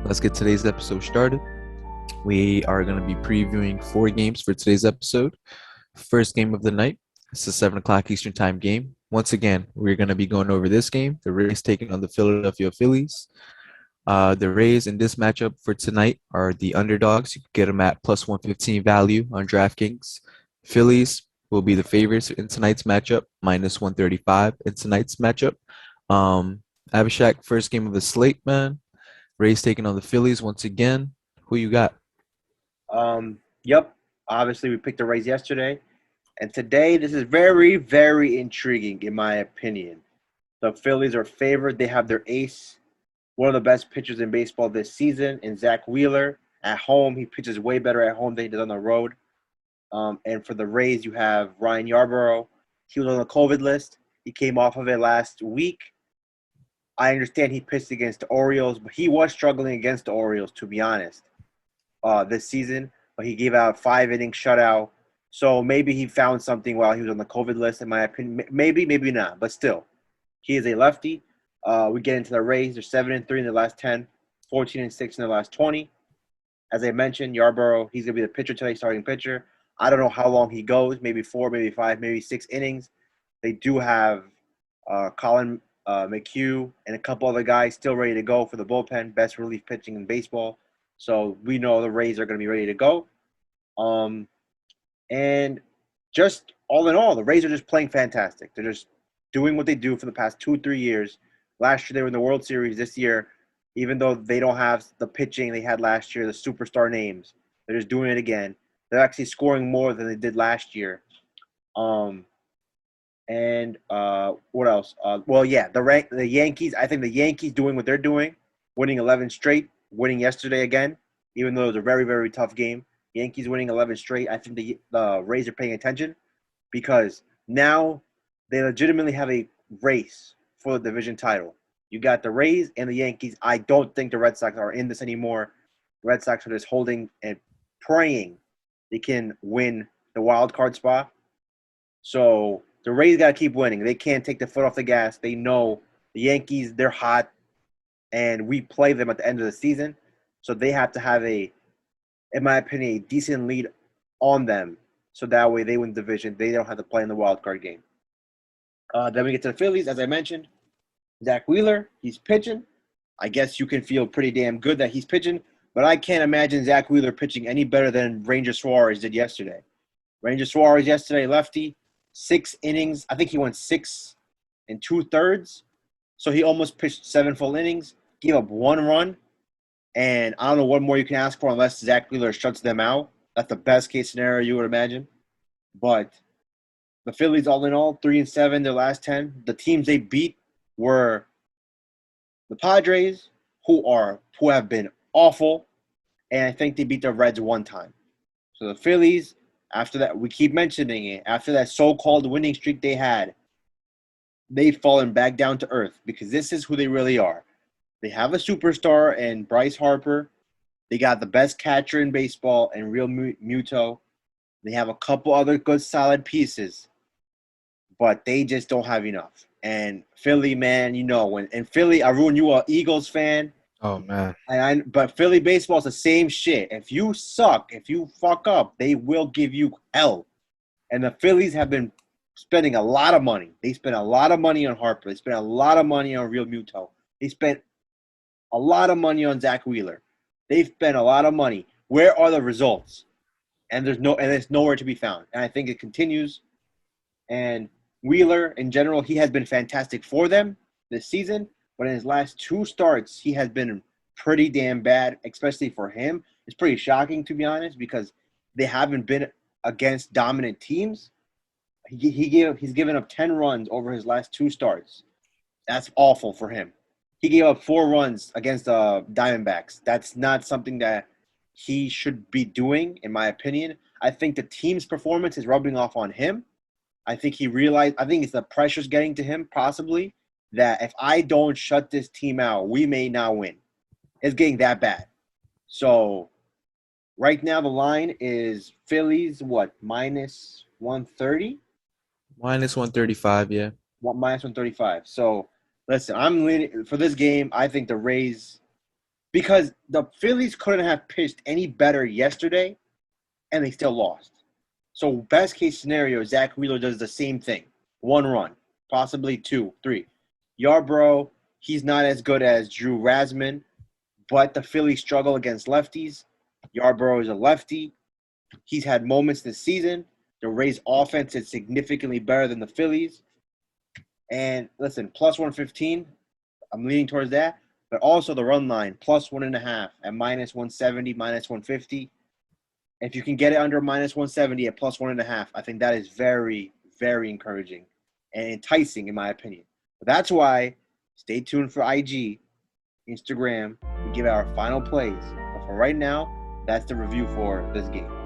Let's get today's episode started. We are going to be previewing four games for today's episode. First game of the night. It's a 7 o'clock Eastern Time game. Once again, we're going to be going over this game. The Rays taking on the Philadelphia Phillies. The Rays in this matchup for tonight are the underdogs. You can get them at plus 115 value on DraftKings. Phillies will be the favorites in tonight's matchup, minus 135 in tonight's matchup. Um, Abhishek, first game of the slate, man. Rays taking on the Phillies once again. Who you got? Yep. Obviously, we picked the Rays yesterday, and today this is very, very intriguing in my opinion. The Phillies are favored. They have their ace, one of the best pitchers in baseball this season, in Zach Wheeler. At home, he pitches way better at home than he does on the road. And for the Rays, you have Ryan Yarbrough. He was on the COVID list. He came off of it last week. I understand he pitched against the Orioles, but he was struggling against the Orioles, to be honest, this season. But he gave out 5 inning shutout. So maybe he found something while he was on the COVID list, in my opinion. Maybe, maybe not. But still, he is a lefty. We get into the Rays. They're 7-3 in the last 10, 14-6 in the last 20. As I mentioned, Yarborough, he's going to be the pitcher today, starting pitcher. I don't know how long he goes, maybe 4, maybe 5, maybe 6 innings. They do have Colin McHugh and a couple other guys still ready to go for the bullpen, best relief pitching in baseball. So we know the Rays are going to be ready to go. And just all in all, the Rays are just playing fantastic. They're just doing what they do for the past 2-3 years. Last year they were in the World Series. This year, even though they don't have the pitching they had last year, the superstar names, they're just doing it again. They're actually scoring more than they did last year. And what else? The Yankees. I think the Yankees doing what they're doing, winning 11 straight, winning yesterday again, even though it was a very, very tough game. Yankees winning 11 straight. I think the Rays are paying attention because now they legitimately have a race for the division title. You got the Rays and the Yankees. I don't think the Red Sox are in this anymore. The Red Sox are just holding and praying they can win the wild card spot. So the Rays got to keep winning. They can't take the foot off the gas. They know the Yankees, they're hot, and we play them at the end of the season. So they have to have in my opinion, a decent lead on them. So that way they win the division. They don't have to play in the wild card game. Then we get to the Phillies, as I mentioned. Zach Wheeler, he's pitching. I guess you can feel pretty damn good that he's pitching, but I can't imagine Zach Wheeler pitching any better than Ranger Suarez did yesterday. Ranger Suarez yesterday, lefty, 6 innings. I think he went 6 2/3. So he almost pitched 7 full innings, gave up 1 run, and I don't know what more you can ask for unless Zach Wheeler shuts them out. That's the best case scenario you would imagine. But the Phillies, all in all, 3-7 their last 10. The teams they beat were the Padres, who have been awful, and I think they beat the Reds one time. So the Phillies, after that, we keep mentioning it, after that so-called winning streak they had, they've fallen back down to earth because this is who they really are. They have a superstar in Bryce Harper. They got the best catcher in baseball in Real Muto. They have a couple other good, solid pieces, but they just don't have enough. And Philly, man, in Philly, Arun, you are Eagles fan. Oh man. But Philly baseball is the same shit. If you suck, if you fuck up, they will give you hell. And the Phillies have been spending a lot of money. They spent a lot of money on Harper. They spent a lot of money on Real Muto. They spent a lot of money on Zach Wheeler. They've spent a lot of money. Where are the results? And it's nowhere to be found. And I think it continues. And Wheeler, in general, he has been fantastic for them this season. But in his last 2 starts, he has been pretty damn bad, especially for him. It's pretty shocking, to be honest, because they haven't been against dominant teams. He's given up 10 runs over his last 2 starts. That's awful for him. He gave up 4 runs against the Diamondbacks. That's not something that he should be doing, in my opinion. I think the team's performance is rubbing off on him. I think it's the pressure's getting to him, possibly, that if I don't shut this team out, we may not win. It's getting that bad. So right now the line is Phillies, minus 130? Minus 135, yeah. Minus 135. So listen, I'm leaning for this game. I think the Rays because the Phillies couldn't have pitched any better yesterday, and they still lost. So best case scenario, Zach Wheeler does the same thing. 1 run, possibly 2, 3. Yarbrough, he's not as good as Drew Rasmussen, but the Phillies struggle against lefties. Yarbrough is a lefty. He's had moments this season. The Rays' offense is significantly better than the Phillies. And listen, plus 115, I'm leaning towards that. But also the run line, plus 1.5 at minus 170, minus 150. If you can get it under minus 170 at plus 1.5, I think that is very, very encouraging and enticing, in my opinion. But that's why stay tuned for IG, Instagram. We give our final plays. But for right now, that's the review for this game.